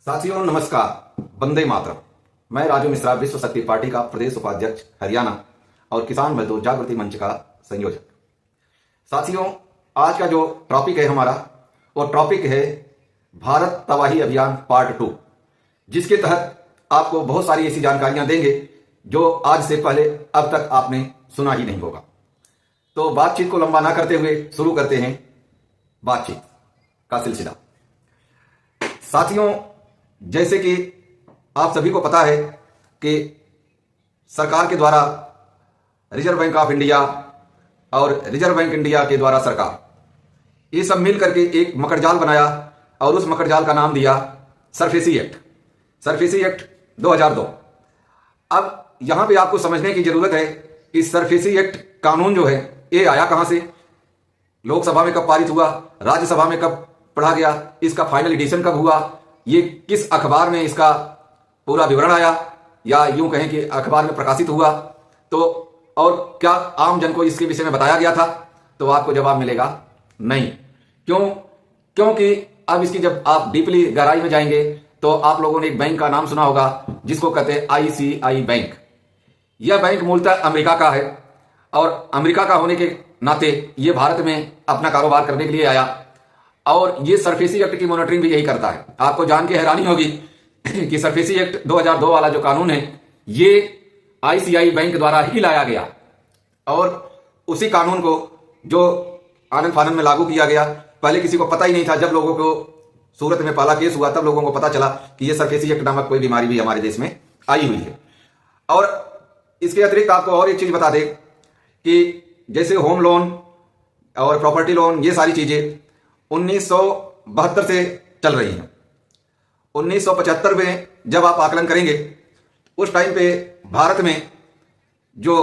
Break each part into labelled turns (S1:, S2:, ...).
S1: साथियों नमस्कार, वंदे मातरम। मैं राजू मिश्रा, विश्व शक्ति पार्टी का प्रदेश उपाध्यक्ष हरियाणा और किसान मजदूर जागृति मंच का संयोजक। साथियों, आज का जो टॉपिक है हमारा, वो टॉपिक है भारत तबाही अभियान पार्ट 2, जिसके तहत आपको बहुत सारी ऐसी जानकारियां देंगे जो आज से पहले अब तक आपने सुना ही नहीं होगा। तो बातचीत को लंबा ना करते हुए शुरू करते हैं बातचीत का सिलसिला। साथियों, जैसे कि आप सभी को पता है कि सरकार के द्वारा रिजर्व बैंक ऑफ इंडिया और रिजर्व बैंक इंडिया के द्वारा सरकार ये सब मिल करके एक मकड़जाल बनाया और उस मकड़जाल का नाम दिया सरफेसी एक्ट 2002। अब यहां पे आपको समझने की जरूरत है कि सरफेसी एक्ट कानून जो है ये आया कहां से, लोकसभा में कब पारित हुआ, राज्यसभा में कब पढ़ा गया, इसका फाइनल एडिशन कब हुआ, ये किस अखबार में इसका पूरा विवरण आया, या यूं कहें कि अखबार में प्रकाशित हुआ, तो और क्या आम जन को इसके विषय में बताया गया था, तो आपको जवाब मिलेगा नहीं। क्योंकि अब इसकी जब आप डीपली गहराई में जाएंगे तो आप लोगों ने एक बैंक का नाम सुना होगा जिसको कहते हैं ICICI बैंक। यह बैंक मूलतः अमेरिका का है और अमेरिका का होने के नाते यह भारत में अपना कारोबार करने के लिए आया और ये सरफेसी एक्ट की मॉनिटरिंग भी यही करता है। आपको जान के हैरानी होगी कि सरफेसी एक्ट 2002 वाला जो कानून है ये ICICI बैंक द्वारा ही लाया गया और उसी कानून को जो आनंद फानन में लागू किया गया। पहले किसी को पता ही नहीं था, जब लोगों को सूरत में पहला केस हुआ तब लोगों को पता चला कि ये सरफेसी एक्ट नामक कोई बीमारी भी हमारे देश में आई हुई है। और इसके अतिरिक्त आपको और एक चीज बता दें कि जैसे होम लोन और प्रॉपर्टी लोन, ये सारी चीजें 1972 से चल रही हैं। 1975 में जब आप आकलन करेंगे उस टाइम पे भारत में जो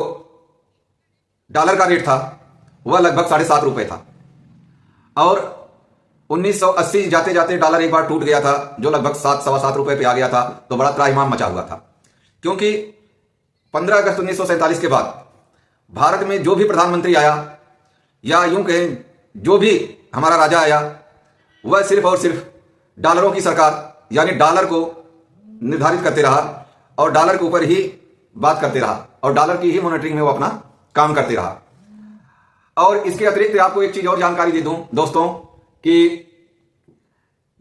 S1: डॉलर का रेट था वह लगभग ₹7.5 था और 1980 जाते जाते डॉलर एक बार टूट गया था जो लगभग 7-7.25 पे आ गया था, तो बड़ा त्राहिमाम मचा हुआ था। क्योंकि 15 अगस्त 1947 के बाद भारत में जो भी प्रधानमंत्री आया या यूं कहें जो भी हमारा राजा आया, वह सिर्फ और सिर्फ डॉलरों की सरकार यानी डॉलर को निर्धारित करते रहा और डॉलर के ऊपर ही बात करते रहा और डॉलर की ही मॉनिटरिंग में वो अपना काम करते रहा। और इसके अतिरिक्त आपको एक चीज और जानकारी दे दूं दोस्तों कि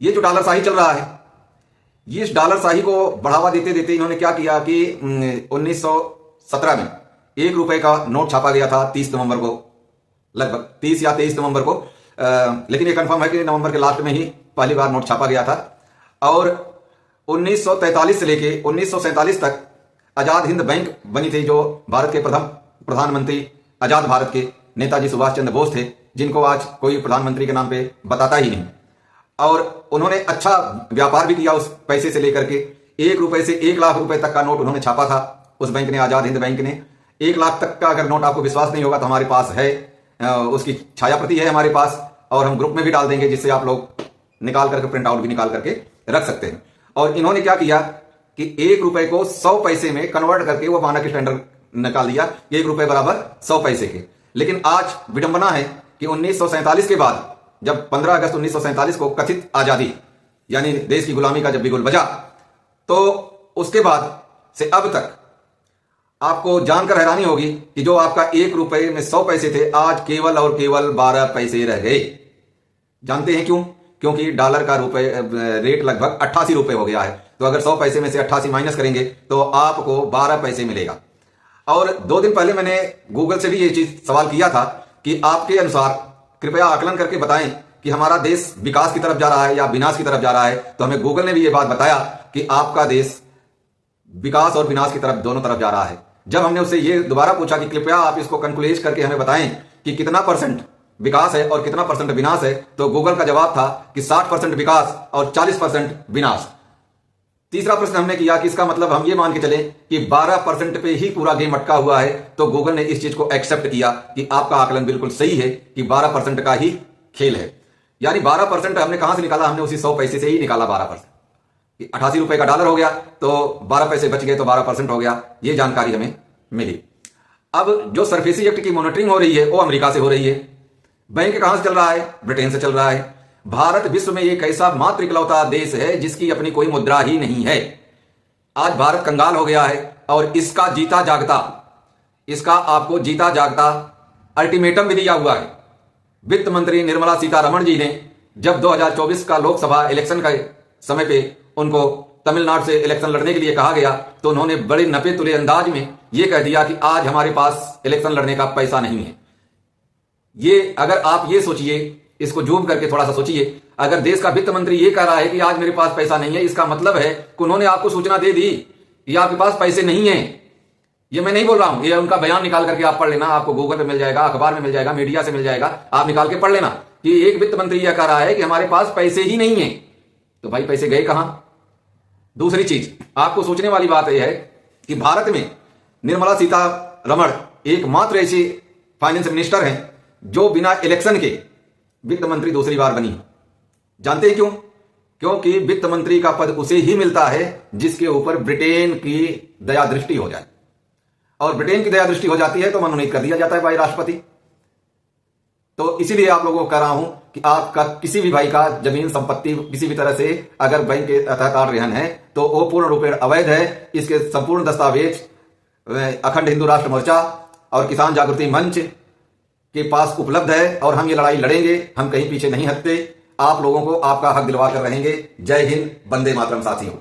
S1: ये जो डॉलर शाही चल रहा है, ये इस डॉलर शाही को बढ़ावा देते देते इन्होंने क्या किया कि 1917 में ₹1 का नोट छापा गया था 30 नवंबर को, लगभग 30 या 23 नवंबर को, लेकिन ये कंफर्म है कि नवंबर के लास्ट में ही पहली बार नोट छापा गया था। और 1943 से लेके 1947 तक आजाद हिंद बैंक बनी थी, जो भारत के प्रथम प्रधानमंत्री आजाद भारत के नेताजी सुभाष चंद्र बोस थे, जिनको आज कोई प्रधानमंत्री के नाम पे बताता ही नहीं। और उन्होंने अच्छा व्यापार भी किया उस पैसे से लेकर के। ₹1 से 1 लाख रुपए तक का नोट उन्होंने छापा था उस बैंक ने, आजाद हिंद बैंक ने। 1 लाख तक का अगर नोट आपको विश्वास नहीं होगा तो हमारे पास है, उसकी छाया प्रति है हमारे पास और हम ग्रुप में भी डाल देंगे, जिससे आप लोग निकाल करके प्रिंट आउट भी निकाल करके रख सकते हैं। और इन्होंने क्या किया कि ₹1 को 100 पैसे में कन्वर्ट करके वो मानक स्टैंडर्ड निकाल दिया, ₹1 बराबर 100 पैसे के। लेकिन आज विडंबना है कि 1947 के बाद जब 15 अगस्त 1947 को कथित आजादी यानी देश की गुलामी का जब बिगुल बजा, तो उसके बाद से अब तक आपको जानकर हैरानी होगी कि जो आपका ₹1 में 100 पैसे थे, आज केवल और केवल 12 पैसे रह गए। जानते हैं क्यों? क्योंकि डॉलर का रेट लगभग ₹88 हो गया है। तो अगर 100 पैसे में से 88 माइनस करेंगे तो आपको 12 पैसे मिलेगा। और 2 दिन पहले मैंने गूगल से भी ये चीज सवाल किया था कि आपके अनुसार कृपया आकलन करके बताएं कि हमारा देश विकास की तरफ जा रहा है या विनाश की तरफ जा रहा है। तो हमें गूगल ने भी ये बात बताया कि आपका देश विकास और विनाश की तरफ, दोनों तरफ जा रहा है। जब हमने उससे ये दोबारा पूछा कि कृपया आप इसको कंक्लूज करके हमें बताएं कि कितना % विकास है और कितना % विनाश है, तो गूगल का जवाब था कि 60% विकास और 40% विनाश। तीसरा प्रश्न हमने किया कि इसका मतलब हम ये मान के चले कि 12% पे ही पूरा गेम अटका हुआ है, तो गूगल ने इस चीज को एक्सेप्ट किया कि आपका आकलन बिल्कुल सही है कि 12% का ही खेल है। यानी 12% हमने कहां से निकाला? हमने उसी 100 पैसे से ही निकाला 12%। ₹88 का डॉलर हो गया तो 12 पैसे बच गए तो 12% हो गया। ये जानकारी हमें मिली। अब जो सरफेसी एक्ट की मॉनिटरिंग हो रही है वो अमेरिका से हो रही है। बैंक कहां से चल रहा है? ब्रिटेन से चल रहा है। भारत विश्व में एक ऐसा मात्र इकलौता देश है जिसकी अपनी कोई मुद्रा ही नहीं है। आज भारत कंगाल हो गया है और इसका आपको जीता जागता अल्टीमेटम भी दिया हुआ है। वित्त मंत्री निर्मला सीतारमण जी ने जब 2024 का लोकसभा इलेक्शन के समय पे उनको तमिलनाडु से इलेक्शन लड़ने के लिए कहा गया तो उन्होंने बड़े नपे तुले अंदाज में यह कह दिया कि आज हमारे पास इलेक्शन लड़ने का पैसा नहीं है। ये अगर आप ये सोचिए, इसको जूम करके थोड़ा सा सोचिए, अगर देश का वित्त मंत्री ये कह रहा है कि आज मेरे पास पैसा नहीं है, इसका मतलब है कि उन्होंने आपको सूचना दे दी कि आपके पास पैसे नहीं है। ये मैं नहीं बोल रहा हूं, ये उनका बयान निकाल करके आप पढ़ लेना, आपको गूगल पे मिल जाएगा, अखबार में मिल जाएगा, मीडिया से मिल जाएगा, आप निकाल के पढ़ लेना कि एक वित्त मंत्री यह कह रहा है कि हमारे पास पैसे ही नहीं है। तो भाई पैसे गए कहां? दूसरी चीज आपको सोचने वाली बात यह है कि भारत में निर्मला सीतारमण एकमात्र ऐसी फाइनेंस मिनिस्टर हैं जो बिना इलेक्शन के वित्त मंत्री दूसरी बार बनी। जानते हैं क्यों? क्योंकि वित्त मंत्री का पद उसे ही मिलता है जिसके ऊपर ब्रिटेन की दया दृष्टि हो जाए, और ब्रिटेन की दया दृष्टि हो जाती है तो मनोनीत कर दिया जाता है भाई राष्ट्रपति। तो इसीलिए आप लोगों को कह रहा हूं कि आपका किसी भी भाई का जमीन संपत्ति किसी भी तरह से अगर बैंक के तहत रहन है तो वो पूर्ण रूपेण अवैध है। इसके संपूर्ण दस्तावेज अखंड हिंदू राष्ट्र मोर्चा और किसान जागृति मंच के पास उपलब्ध है और हम ये लड़ाई लड़ेंगे, हम कहीं पीछे नहीं हटते। आप लोगों को आपका हक दिलवा कर रहेंगे। जय हिंद, वंदे मातरम साथियों।